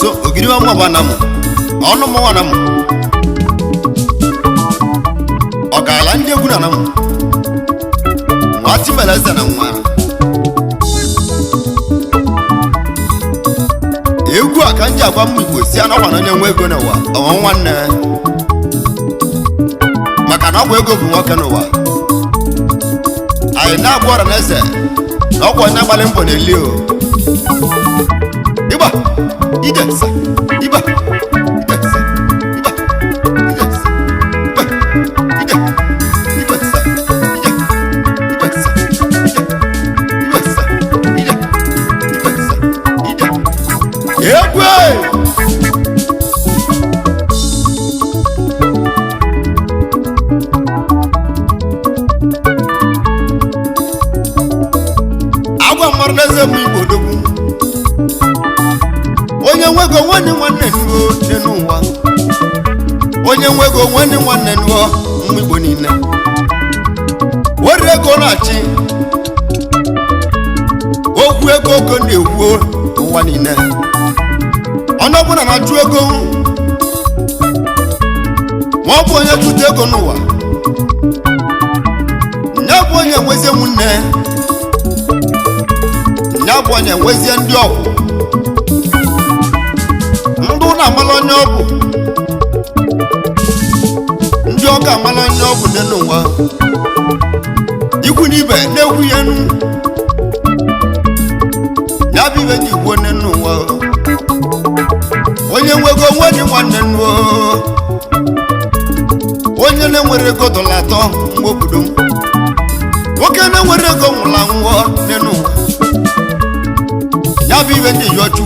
Nonso Ogidi mama banam onu mo wanam ogala ndi egwu nanam wati meleze na nwa egwu aka nji agwa m Igbo si ana wana onye nwe ego n'ụwa ọnwa nwanne maka na ọgwụ ego bụ nwoke n'ụwa anyị na-agwa ọra n'eze na ọgwụ onye agbalị mbọ na-eli o ịgba idesa ịgba idesa ịgba idesa ịgba idesa egwe agwa mmadụ n'eze m Igbo dogbu onye nwego nwanne nwanne nuo dị n'ụwa onye nwego nwanne nwanne nuo ụmụ Igbo niile were ego na-achị okwu ego ogo na-ekwu ụwa niile ọnụ ọbụla na-achụ ego ma ọ bụ onye chụta ego n'ụwa ya bụ onye nwezie ụmụnne ya bụ onye nwezie ndị ọgwụ ndụ na-amala onye ọgwụ ndị ọga amala onye ọgwụ dị n'ụwa ikwu na ibe na-ekwu ya nụ ya bụ ibe ji kwuo nne n'ụwa onye nwego nwanne nwanne nnuo onye na-enwere ego dọla atọ mgbe obodo nwoke na-enwere ego nwụla nwụọ nne n'ụwa ya bụ ibe ndị yọchu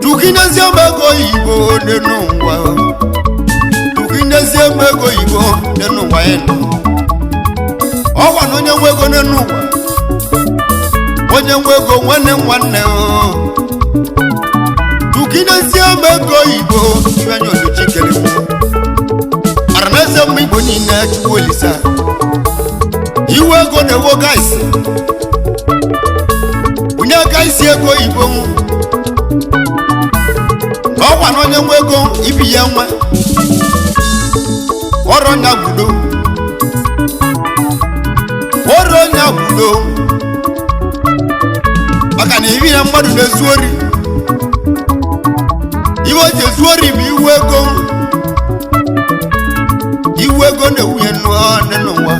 tukinezie m ego oyibo nne n'ụwa tukinezie m ego oyibo nne n'ụwa ya nọ ọgwa na onye nwego nne n'ụwa onye nwego nwanne nwanne o tukinezie m ego oyibo ibe anya oluchi kere m araneze m Igbo niile Chukwu Olisa iwe ego na-ewo gaisi bunye gaisi ego oyibo na ọkwa na onye nwe ego ibi ya nwa ọrụ nya gbudo ọrụ nya gbudo maka na ibi ya mmadụ na-ezu ori iwe ji ezu ori bụ iwe ego na-ewunye n'ụwa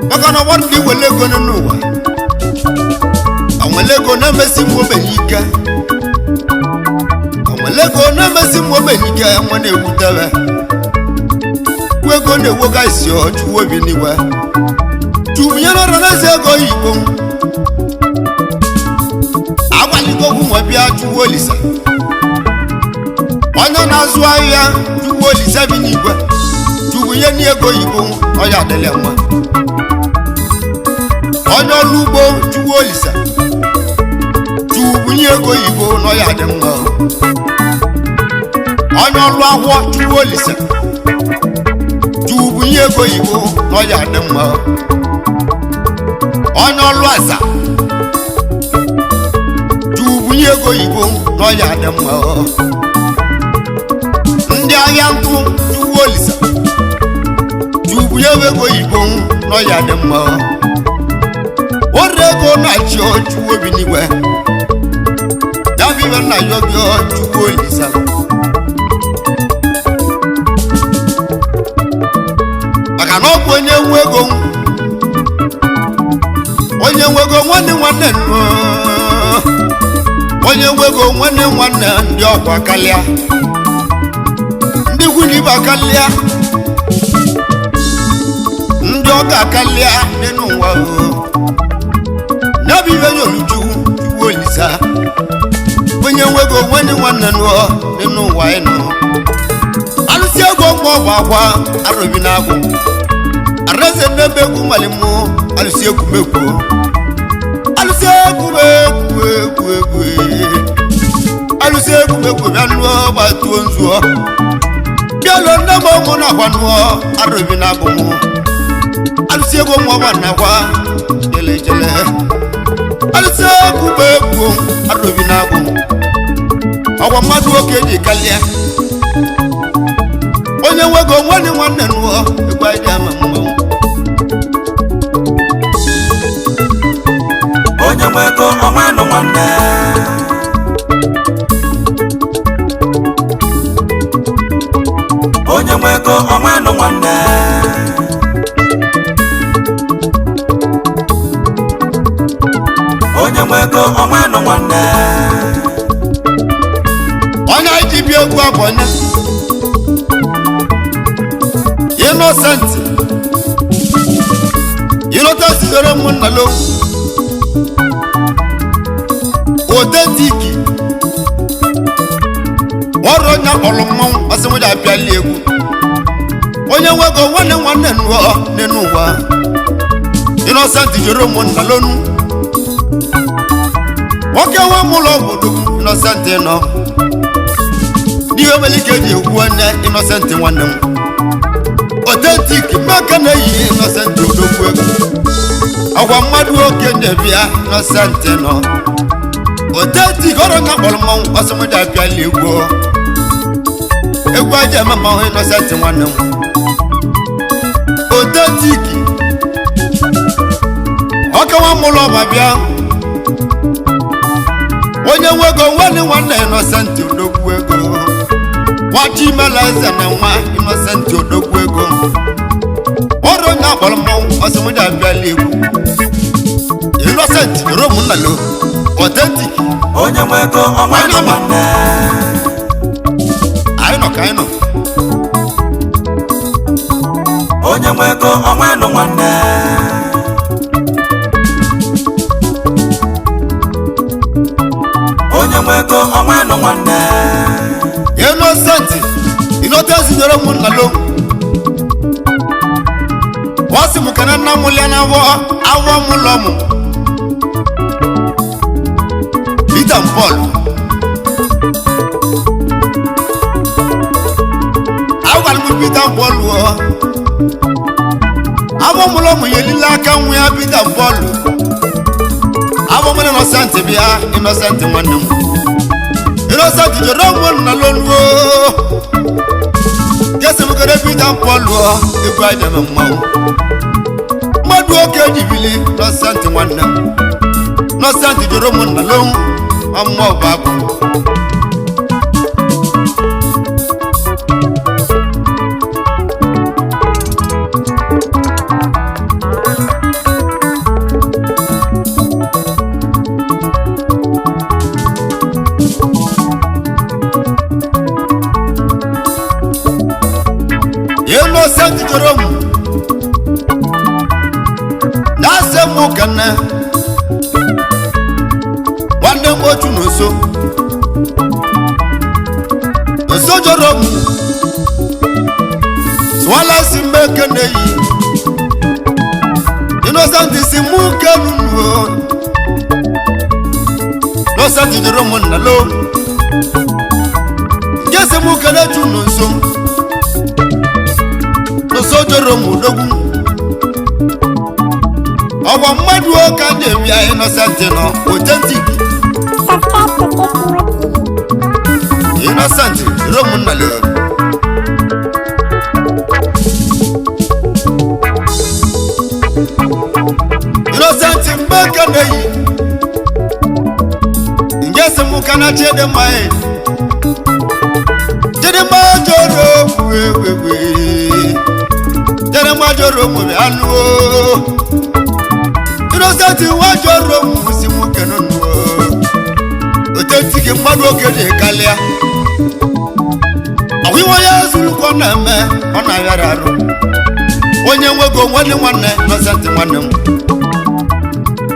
maka na ọgbọdụ na iwele ego n'ụwa anwele ego na-emesi m ogbenye ike anwele ego na-emesi m ogbenye ike nwa na-ewutewe ego na-ewoga isi Chukwu obi n'igwe chụbụnyere ọrụ n'eze ego oyibo agbalịgo ogwu nwe bịa Chukwu Olisa onye na-azụ ahịa Chukwu Olisa bi n'igwe chụbụnye n'ego oyibo ọya adịla mma onye ọrụ ugbo Chukwu Olisa chụbụnye ego oyibo n'ọya dị mma onye ọrụ ahụọ Chukwu Olisa chụbụnye ego oyibo n'ọya dị mma onye ọrụ aza chụbụnye ego oyibo n'ọya dị mma ndị ahịa nkụ Chukwu Olisa chụbụnye ego oyibo n'ọya dị mma ọrụ ego na-achị Chukwu obi n'igwe ya bụ ibe nna ya obi Chukwu Olisa maka na ọ bụ onye nwe ego nwanne nwanne onye nwe ego nwanne nwanne ndị ọkwa kalịa ndị ikwu na ibe akalịa ndị ọga akalịa dị n'ụwa ya bụ ibe nyolu Chukwu Olisa onye nwe ego nwanne nwanne dị n'ụwa ịnụ alụsị ego mma ọgwụ akwa arụbi na-agwụ areze n'ebe egwu malimu alụsị egwu mekwu alụsị egwu alụsị egwu mekwu bịa nụọ gbatuo nzuọ bịa lụọ nne m ọmụ na akwa nụọ arụbi na-agwụ mụ alụsị ego mma ọgwa na akwa jele alụsị egwu bụ egwu arụbi na-agwụ ọgwa mmadụ oke ji kalịa onye nwego nwanne nwanne nụọ ịgwa ịdị ama mmanwụ onye nwego onwe nụ nwanne onye nwego onwe nụ nwanne onye nwego onwe nụ nwanne onye ji bịa egwu abụ onye Innocent ịlọta sizere ụmụnna lo odetiki ọrụ onye akpọrọ mmanwụ masị nwere abịali egwu onye nwego nwanne nwanne nụọ n'enu ụwa Innocent jere ụmụnna lonu nwoke nwe mụlọ obodo Innocent nọ n'ihe obele ike eji egwu onye Innocent nwanne m authentic mmeka na-eyi Innocent odogwu ego agwa mmadụ oke ndebịa Innocent nọ authentic ọrụ onye akpọrọ mmanwụ masị nwere abịali egwu aja eme mmanwụ Innocent nwanne m authentic ọka nwa mụlọ ọba bịa onye nwego nwanne nwanne Innocent odogwu ego nwachimela eze na nwa Innocent odogwu ego ọrụ onye akpọrọ mmanwụ ọsịmụja abịala egwu Innocent jere ụmụnna lo authentic onye nwego onwe nụ nwanne anyị nọ ka anyị nọ onye nwego onwe nụ nwanne onye nwego onwe nụ nwanne Innocent Innocent jere ụmụnna lo wasị m kana nna mụ lia na awọ mụlọ mụ Peter Paul agwara m Peter Paul awọ mụlọ mụ ya elile aka nwa ya Peter Paul awọ mụlọ Innocent bịa Innocent nwanne m Innocent jere ụmụnna loluo kesi m kere Peter Paul egwu aja m mmanwụ mmadụ oke ejibili Innocent nwanne m Innocent jere ụmụnna lo ọmụma ọba akụ Innocent jere ụmụ na-asị m kene nwanne m otu Nonso jere ụmụ swala si mmeke na-eyi Innocent si mụ kenu nuo Innocent jere ụmụnna lo nke si mụ kene chu Nonso Nonso jere ụmụ odogwu ọgwa mmadụ oke na-ebịa Innocent nọ authentic Innocent jere ụmụnna lo Innocent mmeke na-eyi nke si mụ kana Chidimma Chidimma jere ogwugwe Chidimma jere ogwugwe anụ Innocent nwa jere ogwugwe si mụ kenu nụ authentic mmadụ oke dị kalịa ọhụ iwe ya zuru ka ọ na-eme ọ na-aghara arụ onye nwego nwanne nwanne Innocent nwanne m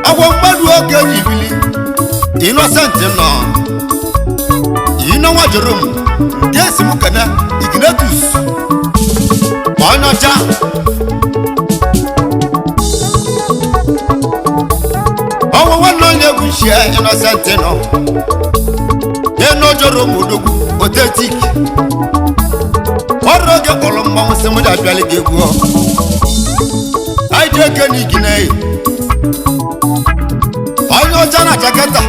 ọgwọ mmadụ oke jibili Innocent nọ ino nwa jere m nke esi m kene Ignatus onye ọcha ọnwụ nwanne onye egwu nchie Innocent nọ eno jere m odogwu authentic ọrụ oge kpọrọ mmanwụ si mụ abịala gị egwu anyị ji eke n'igine onye ọcha na Jakarta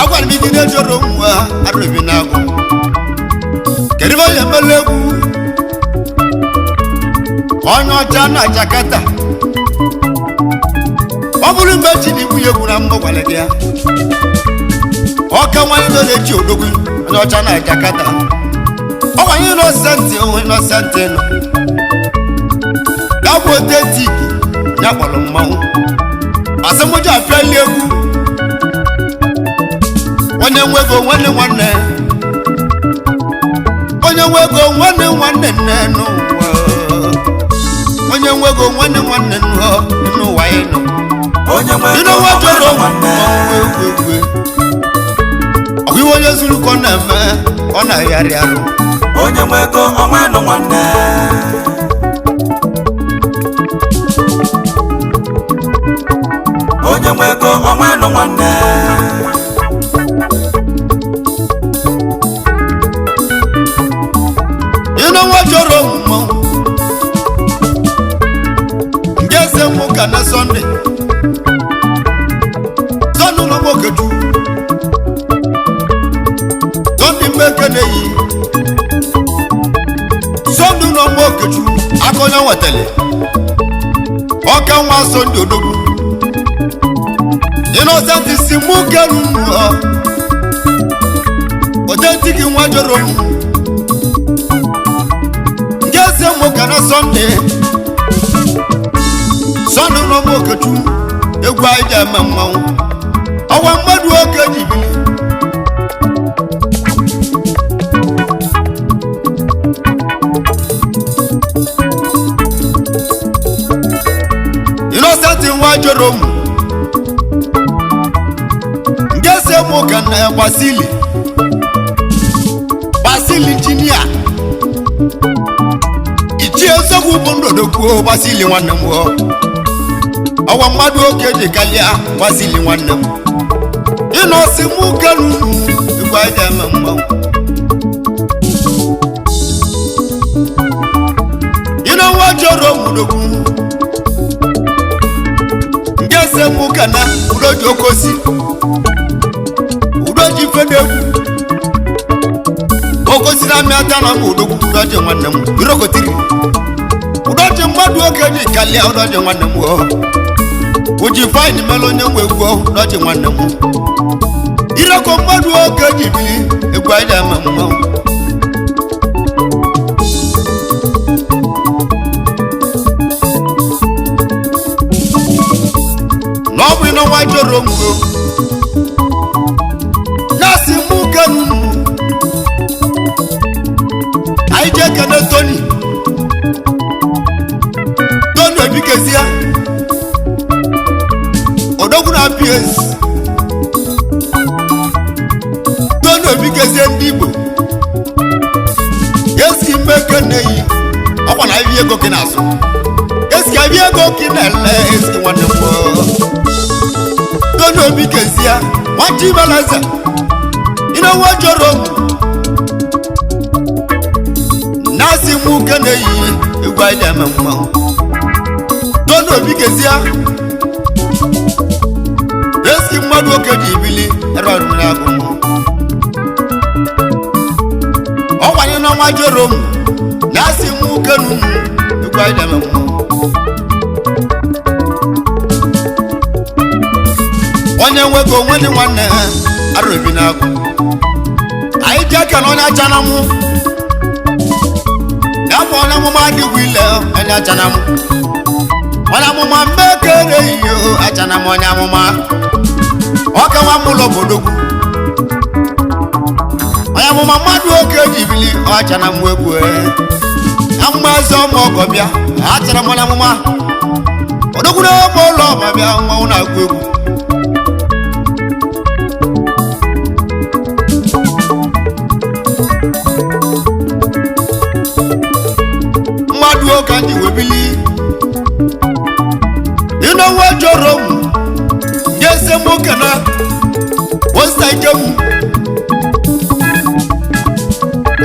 agwara m iji na-ejoro nwa arụbi n'agụ kedu ebe onye mele egwu onye ọcha na Jakarta ọ bụrụ mgbe chi na ikwunye egwu na mbọ gwara gị ya ọka nwanyị nọ na-eji odogwu onye ọcha na Jakarta ọ gwanye inosenti onwe inosenti nọ ga bụ otetik ya kpọrọ mmanwụ asịmụja apịali egwu onye nwego nwanne nwanne onye nwego nwanne nwanne nne n'ụwa onye nwego nwanne nwanne n'ụwa ịnụ onye nwego jọrọ nwanne ọgụ iwe onye zuru ka ọ na-eme ọ na-agharị arụ onye nwego onwe nụ nwanne onye nwego onwe nụ nwanne ịnụ nwa jọrọ mmụọ nke eze nwoke na Sọnde Sọnde ụlọ nwoke ju Sọnde mmeke na-eyi Sọnde ụlọ nwoke ju aka onye nwetele ọka nwa Sọnde odogwu ịnọsenti si mụ keru mmụọ otentiki nwa jọrọ mmụọ nke eze nwoke na Sọnde Sọnde ụlọ nwoke ju egwu anyị ji eme mmanwụ ọwa mmadụ oke ji bili Innocent nwa jọrọ m nke se mụ ka na Basili injinia ichie nsogbu bụ ndodokwu Basili nwanne m ọwa mmadụ oke ji kalịa Basili nwanne m ịnọsi mụ kelu egwu anyị ji eme mmanwụ ịnọ nwa jọrọ m udogwu nke se mụ ka na udoji okosi udoji fedegwu okosi na amịata na m udogwu udoji nwanne m irokotiri udoji mmadụ oke ji kalịa udoji nwanne m uji faini melo onye nwe egwu udoji nwanne m iroko mmadụ oke ji bili egwu anyị eme mmanwụ na ọ bụ ịnọ nwa jọrọ mgbo na-asị mụ kenu anyị ji ekene Tony ebikezie odogwu na PS Tony ebikezie ndị Igbo eski mmeke na-eyi ọkwa na ibi ego gị na-azụ eski abi ego gị na-ele eski nwanne m Tony ebikezie nwachi ibelaze ịna nwa jọrọ na-asị mụ ke na-eyi egwu anyị eme mmanwụ Tony ebikezie eski mmadụ oke ji ibili ere ọdụmịrị agụ ọkwanye n'ọnwa jọrọ m na-asị mụ kenu m egwu anyị eme mmanwụ onye nwego onwe dị nwanne arụ ebi n'agụ anyị ji aka na onye acha na mụ afọ onye amụma adịghị ile onye acha na mụ onye amụma mmekere iyo acha na m onye amụma ọka nwa mụlọ obodogwu onye amụma mmadụ oke ji bili acha na mụ egwu amụma eze ọmụ ọgọ bịa achara m onye amụma odogwu na ebe ụlọ ọma bịa nwa na-agụ egwu mmadụ oke ndị webili ịnọwa jọrọ m nyese m oke na osta ike m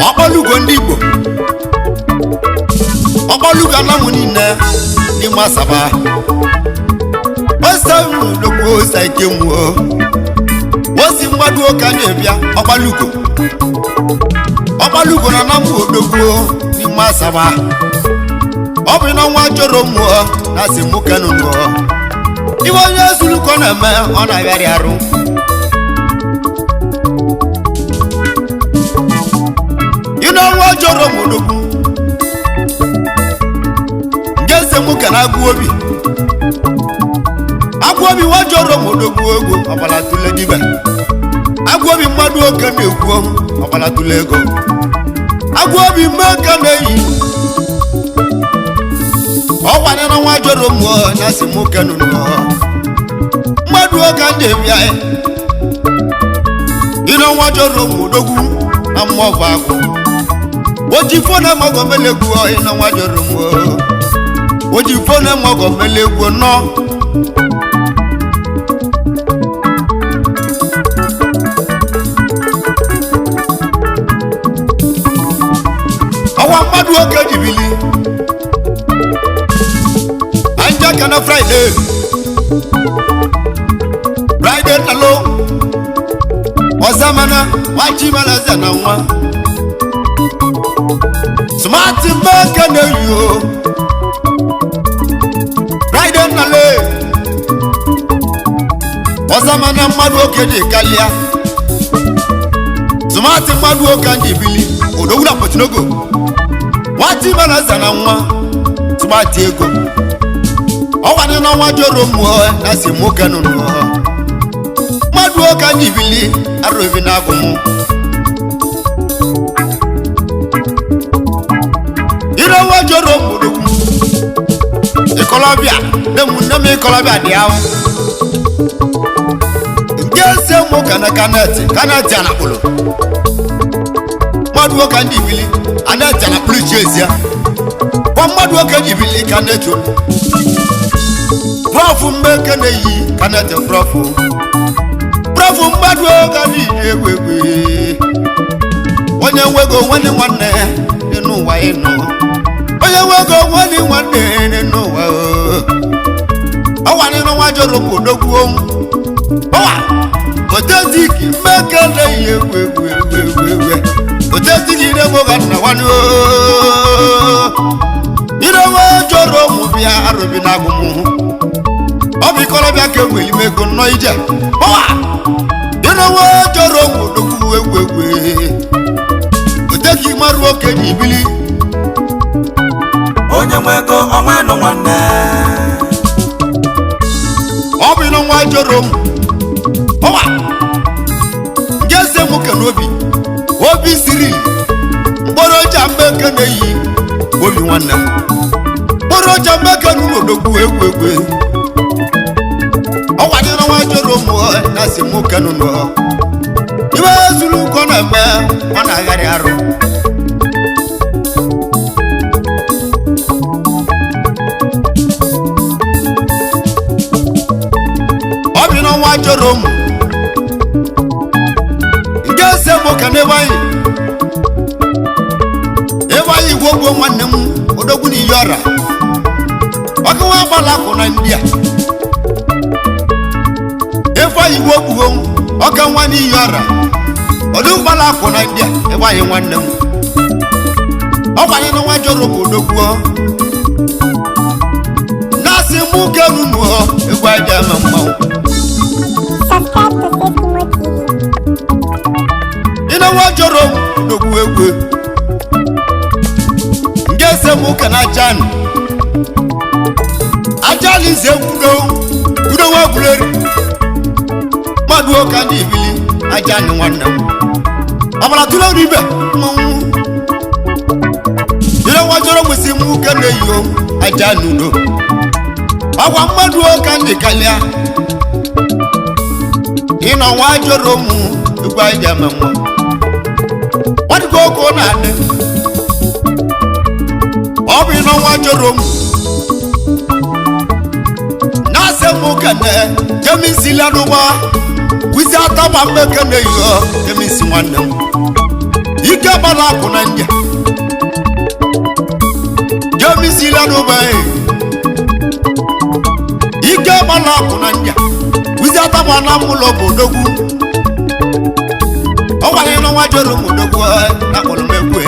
ọkpọlugo ndị Igbo ọkpọlugo anamụ niile n'ime Asaba samu dogo saike muo wosi mmadu ka na-ebia ọgbalugo na na mbu dogo ni masaba obi na nwa joro muo na si mukanu no iwo yesu ko na me ona yari aru nwa joro mu dogo ngese mukana agwobi wajoro modogu ego ọbala tule dibe agwobi mmadu oke na-ekwu ọbala tule ego agwobi mmeka na-eyi ọkwanye na wajoro mmụọ na si nwoke nụnụ mmadu oke ndị bịa ịnọ wajoro modogu na mmụọ bụ agwụ ojifo na mọgọ melegwu ịnọ wajoro mmụọ ojifo na mọgọ melegwu nọ mmadu oke jibili anja kana Friday talo ozamana wachimana zana nwa smart mbaka na yo Friday talo ozamana mmadu oke dị kalia smart mmadu oke jibili odogula potinogo wati mana zana nwa tubati ego ọwani na nwa joro muo na si moke nunu madu oka njibili arobi na agumu iro nwa joro mudogu ikolobia nemu ikolobia di awu nke se moke na kaneti anakpolo madu oka njibili aneta na plichezia kwa mmadu oke jibili kaneto profu mbeke na yi kanete profu mmadu oke ni egwegwe onye nwego nwanne nwanne nínú wa inu onye nwego nwanne nínú wa ọwa nínú wa joro podogwu ọwa oteziki mbeke na yi egwegwe oteziki ne moga na wanu irewo joro mu bia arobi na gumu obi kolo bia ke weli mego no ije owa irewo joro mu dogu egwegwe oteziki maru oke ni bili onye nwego onwe no nwanne obi no nwa joro mu owa ngeze mu ke no obi siri mgboro jambeke na-eyi obi nwanne mgboro jambeke n'ụlọdogwu egwegwe ọwanye na nwa joro mmụọ na si nwoke nụnụ ibe zuru ụkọ na-eme ọ na-agharị arụ obi na nwa joro mmụ nke ese nwoke n'ebe anyị gwogwo nwanne m odogwu n'iyi ọra ọkụ nwa agbala akwụ na ndị a efe anyị gwogwo ọka nwa n'iyi ọra odogwu gbala akwụ na ndị a ebe anyị nwanne m ọkwanye na nwa joro bụ odogwu na-asị mụ kenu nụọ egwu anyị ama mmanwụ ina nwa joro odogwu egwu ngese muka na ajali ze kudo wa buleri madu oka ndi ibili ajani nwanne abala tulo ribe ira wajoro musi muka ne yo ajani ndo agwa madu oka ndi kalia ina wajoro mu igwa ijama mo wadi ko na ade obi no nwa joro m na se mu kene jemi sila no wa wisi ataba mbeke ne yo jemi si nwanne m ike bala akụ na nje jemi sila no ba ike gbala ọkụ na ndị a uzi atakwa na mụlọ bodogwu ọ gwara na nwa jọrọ bodogwu na kpọrọ m egwu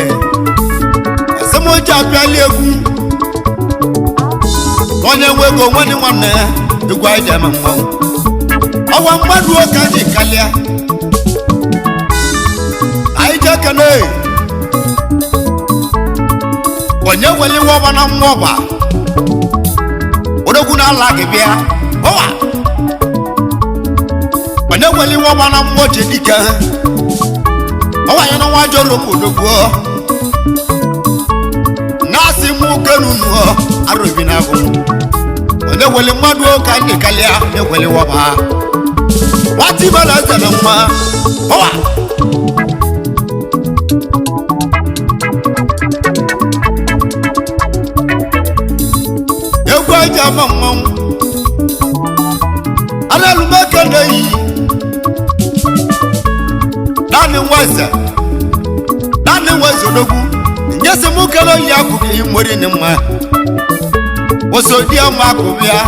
esemoji abịala egwu onye nwe ego nwanne nwanne egwu anyị ji eme mmanwụ ọwa mmadụ oke anyị kalịa anyị ji ekene onye weli wọba na mmụọba odogwu na-ala gị bịa ọwa onye weli wọba na mmụọ ji dike ọwa ya na nwa jọrọ odogwu na-asị mụ kenu nụọ arụbi na agụ onye weli mmadụ oke anyị kalịa na-eweli wọba nwata ibela eze na mma ọwa egwu eji ama mmanwụ analụmeke na-eyi naanị nweze odogwu nyesi m kele oyi akụghị nwere ni mma osodi ama akụbịa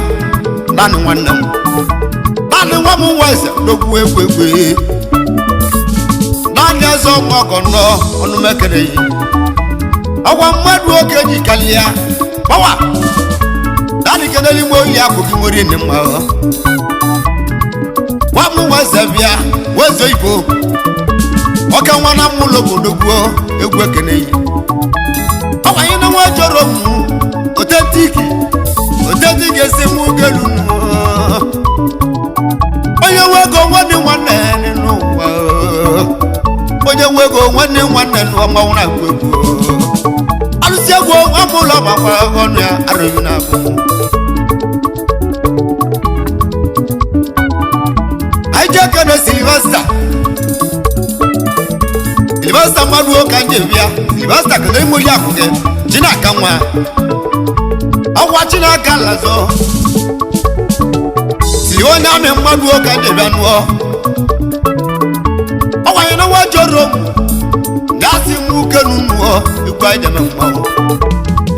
naanị nwanne m naanị nwa m nweze odogwu egwu egwu naanị eze ọnwa ọgọ nọ ọnụmekere yi ọgwa mmadụ oke ji kalịa gbawa naanị kedere ime oyi akụghị nwere ni mma nwa m nweze bịa weze oyibo ọka nwa na mụlọ bodogwu egwu ekene yi ọwanye na nwa jọrọ m otetiki esi m ugelu onye nwe ego nwanne nwanne n'ụwa onye nwe ego nwanne nwanne n'ụwa mmanwụ na-agụ egwu alụsị egwu amụlọ gbakwa ọnụ ya arụghị na-abụ anyị ji ekene Silvester mmadụ ụka ndị bịa Silvester kedere ime oyi akụ gị Chinaka nwa ọgwa Chinaka lazọ si onye amị mmadụ ụka ndị bịa nụọ ọgwanye na nwa jọrọ gasị nwoke nụọ egwu anyị deme mmanwụ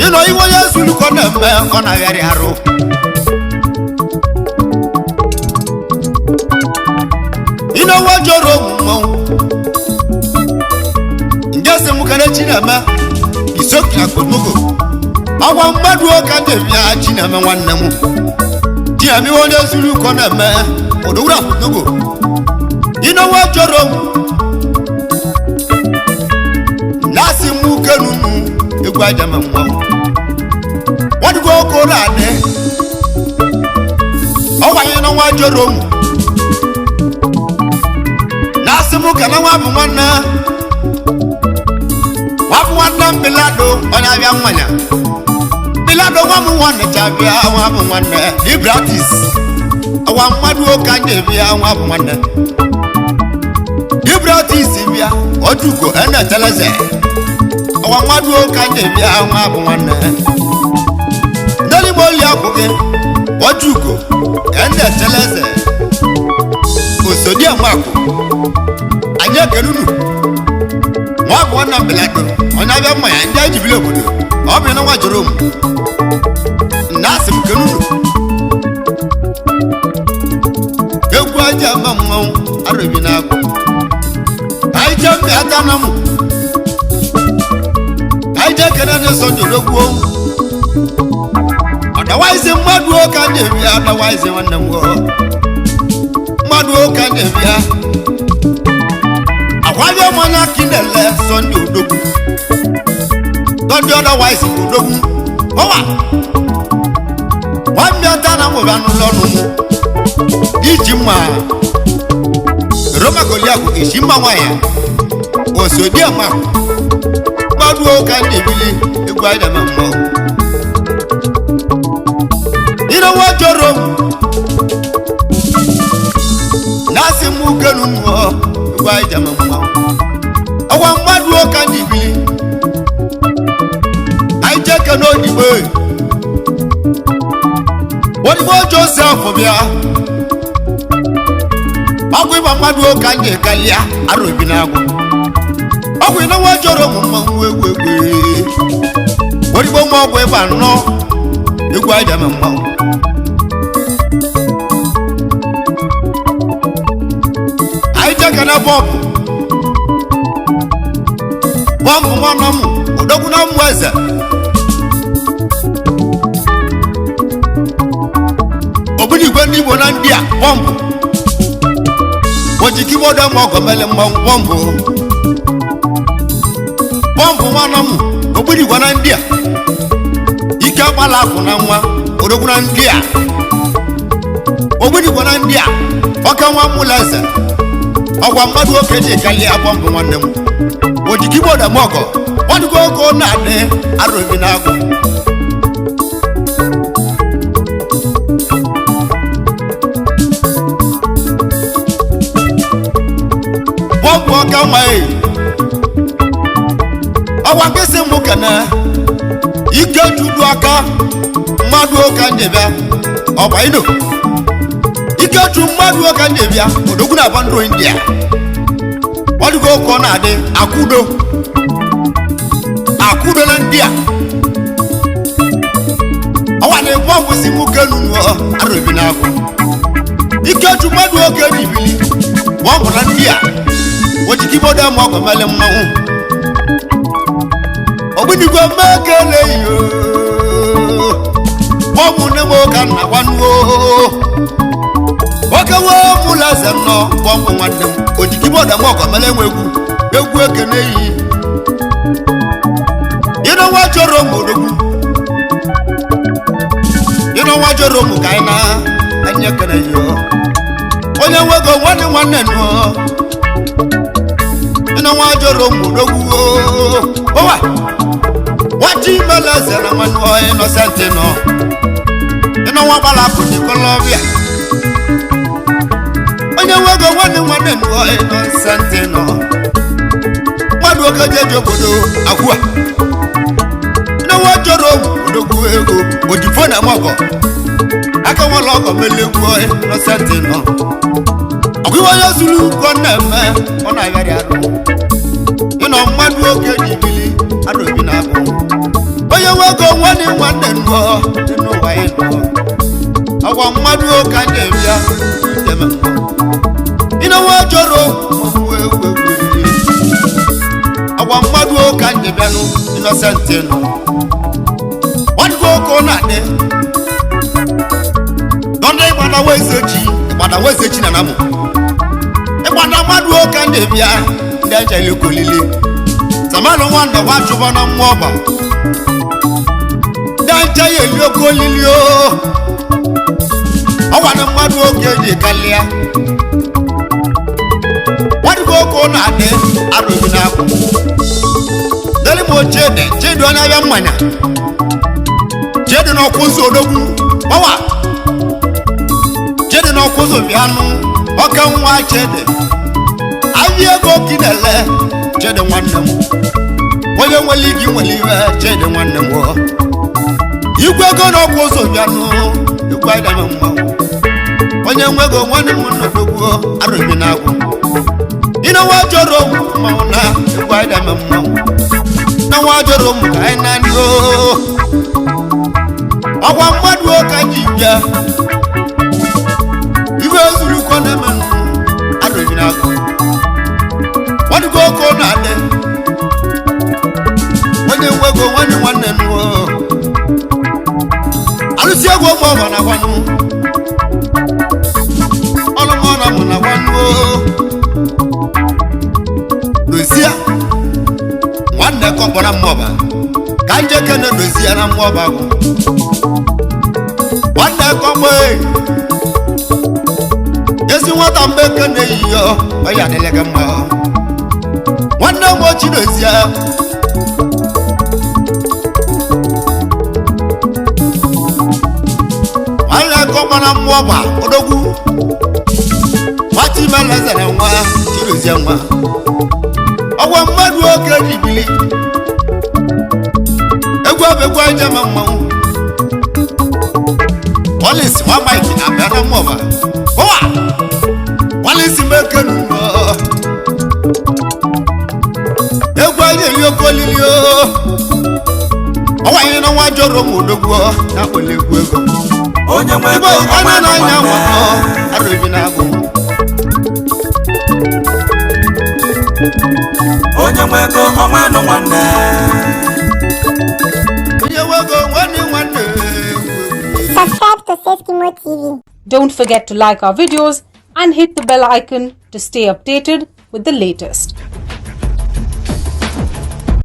ịnọ iwe onye zulukọ na-eme ọ na-agharị arụ ịnọ nwa jọrọ mmanwụ njesi mukane Chineme isoki na kotogo ọgwa mmadụ ụka ndị bịa Chineme nwanne m Chineme onye zuru ụkọ na-eme odowura kotogo ịnọwa jọrọ na-asị m kenunu egwu ajama mmanwụ wadịgo oke ụlọ adị ọwanye n'ọnwa jọrọ na-asị m ka na nwa bụ nwanne nwanne Bilado onye abịa mmanya Bilado nwa m nwanne chabịa nwa bụ nwanne Ibratis ọwa mmadụ ụka ndị bịa nwa bụ nwanne Ibratis bịa otuko eneteleze ọwa mmadụ ụka ndị bịa nwa bụ nwanne n'elime oli akwụghị otuko eneteleze osodi amakụ anyị ekerunu nwa bụ nwanne Bilado onye abịa mmanya ndị anyị jibili obodo ọ bụ na nwa jọrọ m na-asị m kenunu egwu aja ama mmanwụ arụbi na-agụ anyị je mbe ata na m anyị je kene na-eso njọrọgbuo ọdawaizi mmadụ ụka na-ebia ọdawaizi nwanne m mmadụ ụka na-ebia agwaghị ọmanya kinele Sọnde odogwu Sọnde ọdawaizi odogwu ọwa nwanne ata na nwere anụlọ ọnụ m iji mma Roma Goliath isi mma nwanyị osodi ama mmadụ ụka ndị ebili egwu anyị na-eme mmụọ ịnọwa jọrọ na-asị m ukenu mmụọ egwu anyị na-eme mmụọ ọgwa mmadụ ụka ndị ebili anyị jeke n'odigbo Joseph bịa ọgwụ ịba mmadụ ụka ndị kalịa arụbi na-agwụ ọgwụ ịnọwa jọrọ m mmanwụ egwu odigbo nwa ọgwụ ịba nnọọ egwu anyị na-eme mmanwụ anyị jeke na bọmbụ nwanne m odogwu na mmụ eze ogbunigwe ndị Igbo na ndị a bọmbụ oji kibọdụ ma ọgọ mele mmanwụ bọmbụ nwanne m ogbunigwe na ndị a ike agbala afọ na nwa odogwu na ndị a ogbunigwe na ndị a ọka nwa mmụla eze ọgwa mmadụ oke ji kalịa bọmbụ nwanne m oji kibọdụ ma ọgọ ọdụgo ogo na-adị arụbi na-agụ bọmbụ ọka nwa ọgwa nkịsị mụ kene ike judu aka mmadụ ụka njebịa ọgba ino ike ju mmadụ ụka njebịa odogwu na abandro india ọdụgo ogo na-adị akwụdo na ndị a ọwa na-egbu ọgwụ si nwoke n'ụlọ arụbi na-agụ ike ju mmadụ oge n'ibili bọmbụ na ndị a ojikibodo ma ọgọ mele mmanwụ ogbunigwe mmekele iyo bọmbụ nne m ụka nna gwanuo oke wee mụla eze nnọ bọmbụ nwanne m ojikibodo ma ọgọ mele nwe egwu ekene yi nwa jọrọ m odogwu nwa jọrọ m ka anyị na-enye kene yo onye nwego nwanne nụọ nwa jọrọ m odogwu owa wachi mele eze na nwanne onye nọsentị nọ nwa gbala apụ n'ikolobịa onye nwego nwanne nụọ nọsentị nọ mmadụ oke jeji obodo agwụa nwa jọrọ odogwu ego ojifo na mọgọ aka nwala ọgọ melegwu nọsentị nọ ọgwụwa onye zuru ụkọ na-eme ọ na-agharị arụ ịnọ mmadụ oge n'ibili arụbi na-agụ onye nwego nwanne nụọ n'ụwa ịnọ ọgwa mmadụ oge a na-ebịa eme ịnọ nwa jọrọ ọgwa mmadụ oge a na-ebịanụ nọsentị nọ ọdụgo na-adị dọnda ịgbada wezechi na namụ ịgbada mmadụ oke na-ebịa ndị ejele kolili zamanụ nwanne gwa chụba na mmụọ ọba ndị aja ya eli oke olili ọgwana mmadụ oke ji kalịa ọdụgo na-adị arụbi na-akwụ deli m chedi onye abịa mmanya jede na ọkwụzụ odogwu ọwa jede na ọkwụzụ bịanụ ọka nwa jede ahịa ego kinele jede nwanne m onye nwere ike nwere iwe jede nwanne m igwe ego na ọkwụzụ bịanụ igwe aidama mmanwụ onye nwego nwanne m n'odogwu arụbi na-agwụ ịna nwa jọrọ mmanwụ na igwe aidama mmanwụ na nwa jọrọ m ka anyị na ndị ọgwa mmadụ ụka ji bịa iwe zuru ụkọ na-eme arụbi na-agụ ọdụgo oke na-adị onye nwego nwanne nụọ alụsị egwu ụmụ ọma na gwanụ ọlụmọna mụ na gwanụ dozie nwanne kọkpọrọ mmụọba ka njeke na dozie na mmụọba agwụ nwanne kọkpọ ezi nwata mgbe eke na-eyi ya ọya adịla gị mma nwanne m ochi dozie nwanne kọkpọ na mmụọba odogwu nwata ime lezere nwa chidozie nwa ọgwa mmadụ oke jibili egwu abegwu ijema mmanwụ Wallace nwa Mike abịa na mmụọba ụwa Wallace meke n'ụlọ egwu anyị eli oke olili ọwa anyị na nwa jọrọ m odogwu na akpọla egwu ego onye nwe Ibo ego onwe ana nụ na nya nwanne moto arobi na agụ. onye nwe ego onwe nụ nwanne Onye wego nwanne. Subscribe to Seskimo TV. Don't forget to like our videos and hit the bell icon to stay updated with the latest.